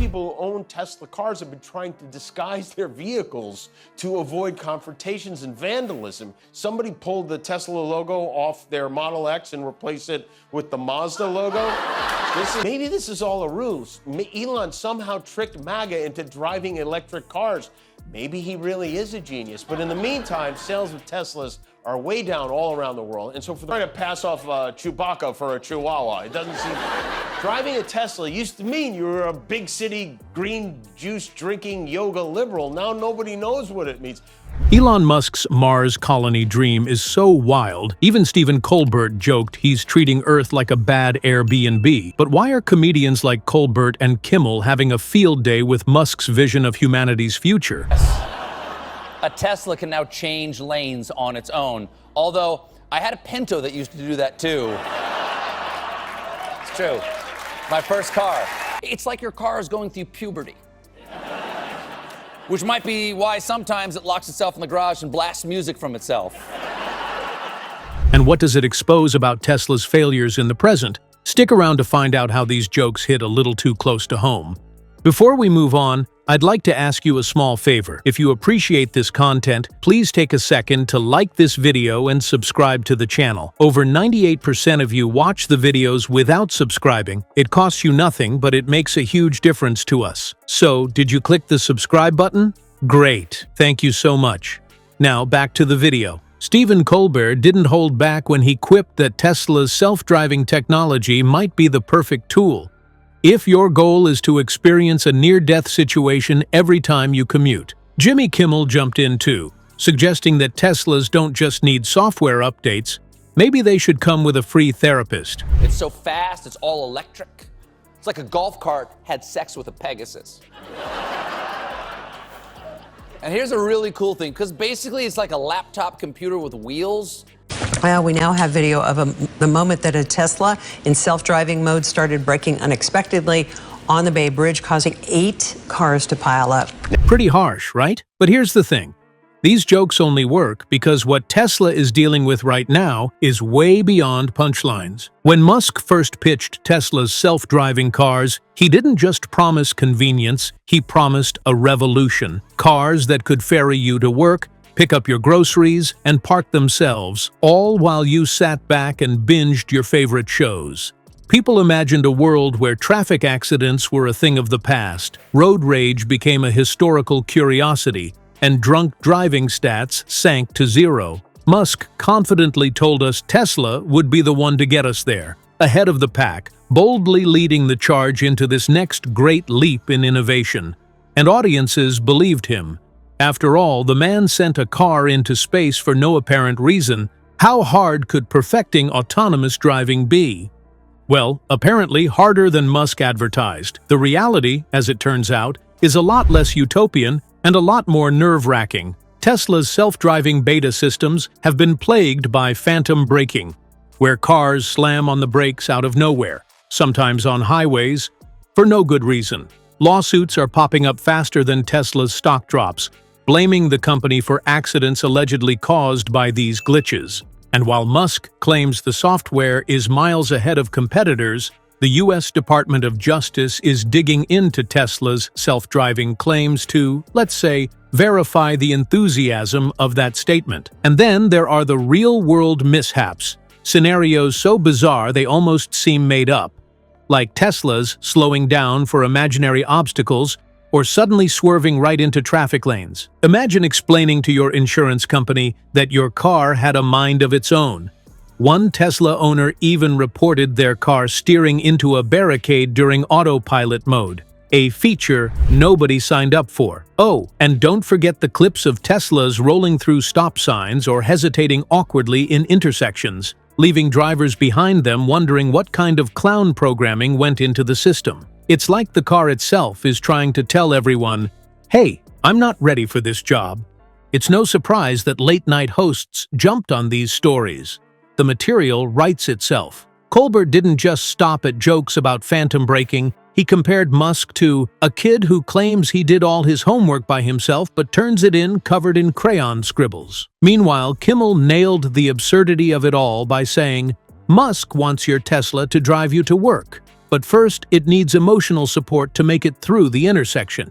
people who own Tesla cars have been trying to disguise their vehicles to avoid confrontations and vandalism. Somebody pulled the Tesla logo off their Model X and replaced it with the Mazda logo. Maybe this is all a ruse. Elon somehow tricked MAGA into driving electric cars. Maybe he really is a genius. But in the meantime, sales of Teslas are way down all around the world. And so for trying to pass off Chewbacca for a Chihuahua, it doesn't seem... Driving a Tesla used to mean you were a big city green juice drinking yoga liberal. Now nobody knows what it means. Elon Musk's Mars colony dream is so wild, even Stephen Colbert joked he's treating Earth like a bad Airbnb. But why are comedians like Colbert and Kimmel having a field day with Musk's vision of humanity's future? A Tesla can now change lanes on its own. Although, I had a Pinto that used to do that too. It's true. My first car. It's like your car is going through puberty. Which might be why sometimes it locks itself in the garage and blasts music from itself. And what does it expose about Tesla's failures in the present? Stick around to find out how these jokes hit a little too close to home. Before we move on, I'd like to ask you a small favor. If you appreciate this content, please take a second to like this video and subscribe to the channel. Over 98% of you watch the videos without subscribing. It costs you nothing, but it makes a huge difference to us. So, did you click the subscribe button? Great. Thank you so much. Now, back to the video. Stephen Colbert didn't hold back when he quipped that Tesla's self-driving technology might be the perfect tool if your goal is to experience a near-death situation every time you commute. Jimmy Kimmel jumped in too, suggesting that Teslas don't just need software updates, maybe they should come with a free therapist. It's so fast, it's all electric. It's like a golf cart had sex with a Pegasus. And here's a really cool thing, because basically it's like a laptop computer with wheels. Well, we now have video of the moment that a Tesla in self-driving mode started braking unexpectedly on the Bay Bridge, causing 8 cars to pile up. Pretty harsh, right? But here's the thing. These jokes only work because what Tesla is dealing with right now is way beyond punchlines. When Musk first pitched Tesla's self-driving cars, he didn't just promise convenience, he promised a revolution. Cars that could ferry you to work, pick up your groceries, and park themselves, all while you sat back and binged your favorite shows. People imagined a world where traffic accidents were a thing of the past, road rage became a historical curiosity, and drunk driving stats sank to zero. Musk confidently told us Tesla would be the one to get us there, ahead of the pack, boldly leading the charge into this next great leap in innovation. And audiences believed him. After all, the man sent a car into space for no apparent reason. How hard could perfecting autonomous driving be? Well, apparently harder than Musk advertised. The reality, as it turns out, is a lot less utopian and a lot more nerve-wracking. Tesla's self-driving beta systems have been plagued by phantom braking, where cars slam on the brakes out of nowhere, sometimes on highways, for no good reason. Lawsuits are popping up faster than Tesla's stock drops, blaming the company for accidents allegedly caused by these glitches. And while Musk claims the software is miles ahead of competitors, the U.S. Department of Justice is digging into Tesla's self-driving claims to, let's say, verify the enthusiasm of that statement. And then there are the real-world mishaps, scenarios so bizarre they almost seem made up, like Tesla's slowing down for imaginary obstacles or suddenly swerving right into traffic lanes. Imagine explaining to your insurance company that your car had a mind of its own. One Tesla owner even reported their car steering into a barricade during autopilot mode, a feature nobody signed up for. Oh, and don't forget the clips of Teslas rolling through stop signs or hesitating awkwardly in intersections, leaving drivers behind them wondering what kind of clown programming went into the system. It's like the car itself is trying to tell everyone, hey, I'm not ready for this job. It's no surprise that late-night hosts jumped on these stories. The material writes itself. Colbert didn't just stop at jokes about phantom braking. He compared Musk to a kid who claims he did all his homework by himself but turns it in covered in crayon scribbles. Meanwhile, Kimmel nailed the absurdity of it all by saying, Musk wants your Tesla to drive you to work, but first it needs emotional support to make it through the intersection.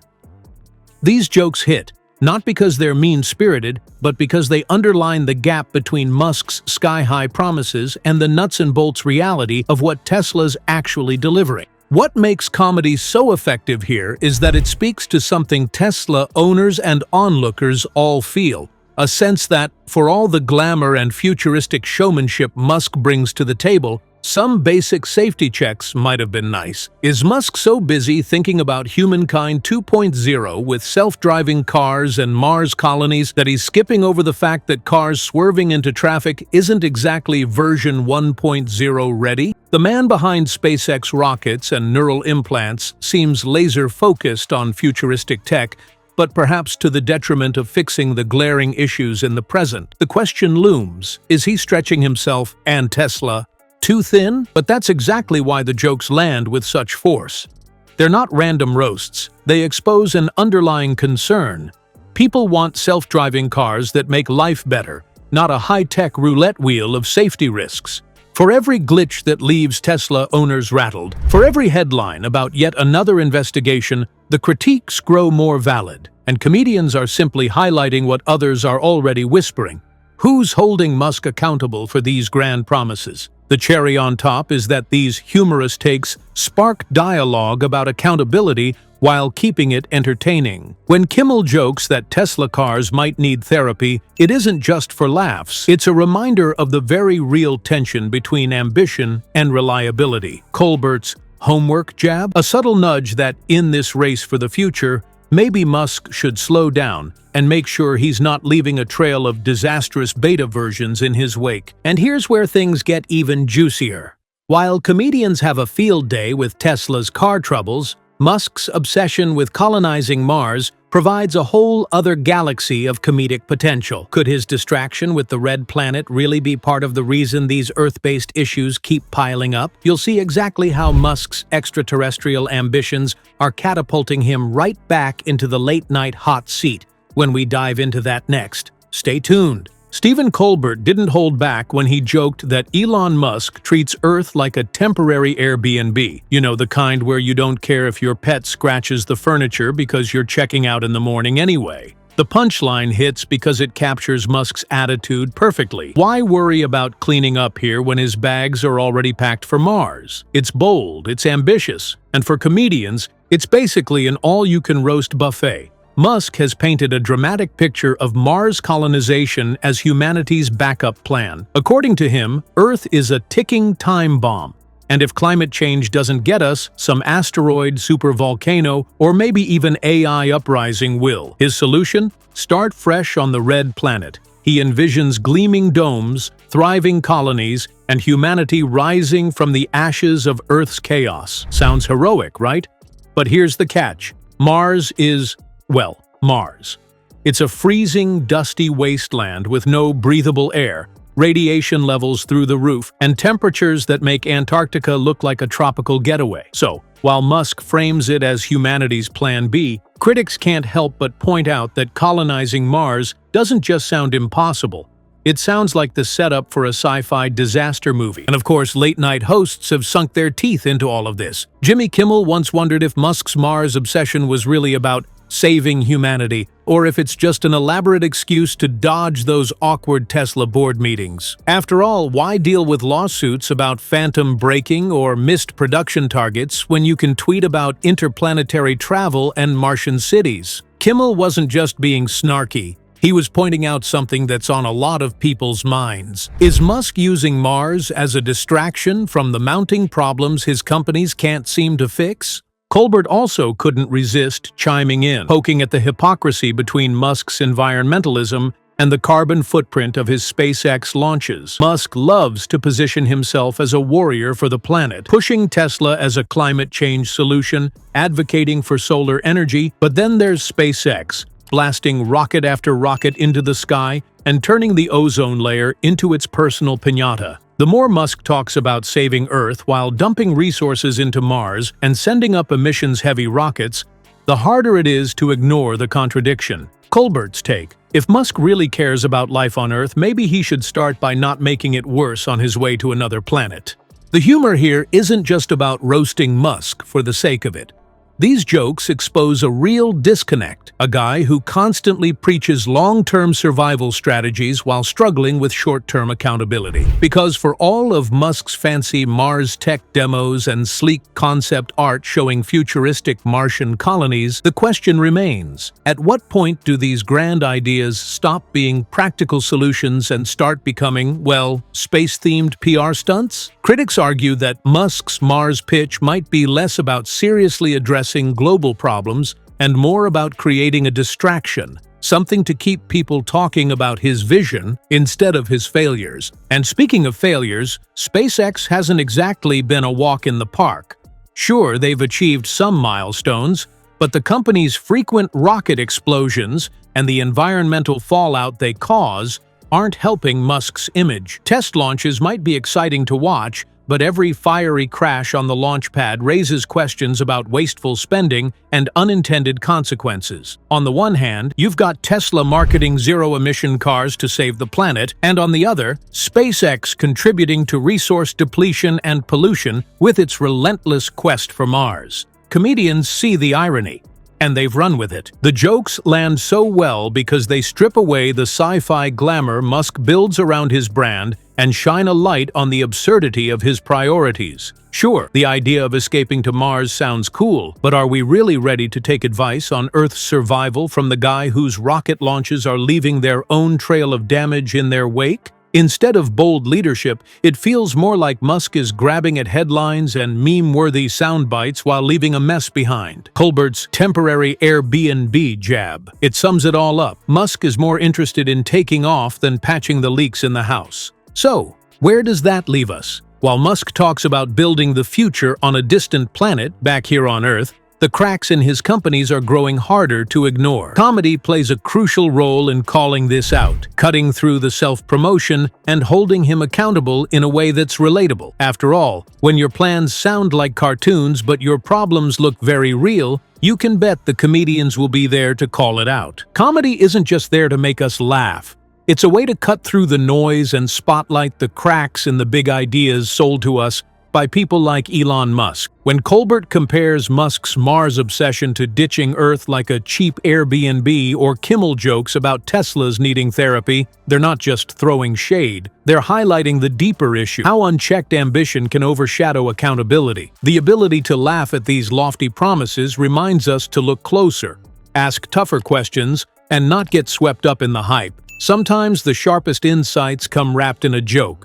These jokes hit, not because they're mean-spirited, but because they underline the gap between Musk's sky-high promises and the nuts-and-bolts reality of what Tesla's actually delivering. What makes comedy so effective here is that it speaks to something Tesla owners and onlookers all feel, a sense that, for all the glamour and futuristic showmanship Musk brings to the table, some basic safety checks might have been nice. Is Musk so busy thinking about humankind 2.0 with self-driving cars and Mars colonies that he's skipping over the fact that cars swerving into traffic isn't exactly version 1.0 ready? The man behind SpaceX rockets and neural implants seems laser-focused on futuristic tech, but perhaps to the detriment of fixing the glaring issues in the present. The question looms, is he stretching himself and Tesla too thin? But that's exactly why the jokes land with such force. They're not random roasts. They expose an underlying concern. People want self-driving cars that make life better, not a high-tech roulette wheel of safety risks. For every glitch that leaves Tesla owners rattled, for every headline about yet another investigation, the critiques grow more valid, and comedians are simply highlighting what others are already whispering. Who's holding Musk accountable for these grand promises? The cherry on top is that these humorous takes spark dialogue about accountability while keeping it entertaining. When Kimmel jokes that Tesla cars might need therapy, it isn't just for laughs. It's a reminder of the very real tension between ambition and reliability. Colbert's homework jab? A subtle nudge that, in this race for the future, maybe Musk should slow down and make sure he's not leaving a trail of disastrous beta versions in his wake. And here's where things get even juicier. While comedians have a field day with Tesla's car troubles, Musk's obsession with colonizing Mars provides a whole other galaxy of comedic potential. Could his distraction with the red planet really be part of the reason these Earth-based issues keep piling up? You'll see exactly how Musk's extraterrestrial ambitions are catapulting him right back into the late-night hot seat when we dive into that next. Stay tuned. Stephen Colbert didn't hold back when he joked that Elon Musk treats Earth like a temporary Airbnb. You know, the kind where you don't care if your pet scratches the furniture because you're checking out in the morning anyway. The punchline hits because it captures Musk's attitude perfectly. Why worry about cleaning up here when his bags are already packed for Mars? It's bold, it's ambitious, and for comedians, it's basically an all-you-can-roast buffet. Musk has painted a dramatic picture of Mars colonization as humanity's backup plan. According to him, Earth is a ticking time bomb, and if climate change doesn't get us, some asteroid, supervolcano, or maybe even AI uprising will. His solution? Start fresh on the red planet. He envisions gleaming domes, thriving colonies, and humanity rising from the ashes of Earth's chaos. Sounds heroic, right? But here's the catch. Mars is, well, Mars. It's a freezing, dusty wasteland with no breathable air, radiation levels through the roof, and temperatures that make Antarctica look like a tropical getaway. So, while Musk frames it as humanity's plan B, critics can't help but point out that colonizing Mars doesn't just sound impossible. It sounds like the setup for a sci-fi disaster movie. And of course, late-night hosts have sunk their teeth into all of this. Jimmy Kimmel once wondered if Musk's Mars obsession was really about saving humanity, or if it's just an elaborate excuse to dodge those awkward Tesla board meetings. After all, why deal with lawsuits about phantom braking or missed production targets when you can tweet about interplanetary travel and Martian cities? Kimmel wasn't just being snarky. He was pointing out something that's on a lot of people's minds. Is Musk using Mars as a distraction from the mounting problems his companies can't seem to fix? Colbert also couldn't resist chiming in, poking at the hypocrisy between Musk's environmentalism and the carbon footprint of his SpaceX launches. Musk loves to position himself as a warrior for the planet, pushing Tesla as a climate change solution, advocating for solar energy, but then there's SpaceX, blasting rocket after rocket into the sky and turning the ozone layer into its personal piñata. The more Musk talks about saving Earth while dumping resources into Mars and sending up emissions-heavy rockets, the harder it is to ignore the contradiction. Colbert's take: if Musk really cares about life on Earth, maybe he should start by not making it worse on his way to another planet. The humor here isn't just about roasting Musk for the sake of it. These jokes expose a real disconnect, a guy who constantly preaches long-term survival strategies while struggling with short-term accountability. Because for all of Musk's fancy Mars tech demos and sleek concept art showing futuristic Martian colonies, the question remains, at what point do these grand ideas stop being practical solutions and start becoming, well, space-themed PR stunts? Critics argue that Musk's Mars pitch might be less about seriously addressing global problems and more about creating a distraction, something to keep people talking about his vision instead of his failures. And speaking of failures, SpaceX hasn't exactly been a walk in the park. Sure, they've achieved some milestones, but the company's frequent rocket explosions and the environmental fallout they cause aren't helping Musk's image. Test launches might be exciting to watch, but every fiery crash on the launch pad raises questions about wasteful spending and unintended consequences. On the one hand, you've got Tesla marketing zero-emission cars to save the planet, and on the other, SpaceX contributing to resource depletion and pollution with its relentless quest for Mars. Comedians see the irony, and they've run with it. The jokes land so well because they strip away the sci-fi glamour Musk builds around his brand and shine a light on the absurdity of his priorities. Sure, the idea of escaping to Mars sounds cool, but are we really ready to take advice on Earth's survival from the guy whose rocket launches are leaving their own trail of damage in their wake? Instead of bold leadership, it feels more like Musk is grabbing at headlines and meme-worthy sound bites while leaving a mess behind. Colbert's temporary Airbnb jab. It sums it all up. Musk is more interested in taking off than patching the leaks in the house. So, where does that leave us? While Musk talks about building the future on a distant planet back here on Earth, the cracks in his companies are growing harder to ignore. Comedy plays a crucial role in calling this out, cutting through the self-promotion and holding him accountable in a way that's relatable. After all, when your plans sound like cartoons but your problems look very real, you can bet the comedians will be there to call it out. Comedy isn't just there to make us laugh. It's a way to cut through the noise and spotlight the cracks in the big ideas sold to us by people like Elon Musk. When Colbert compares Musk's Mars obsession to ditching Earth like a cheap Airbnb or Kimmel jokes about Teslas needing therapy, they're not just throwing shade. They're highlighting the deeper issue: how unchecked ambition can overshadow accountability. The ability to laugh at these lofty promises reminds us to look closer, ask tougher questions, and not get swept up in the hype. Sometimes the sharpest insights come wrapped in a joke.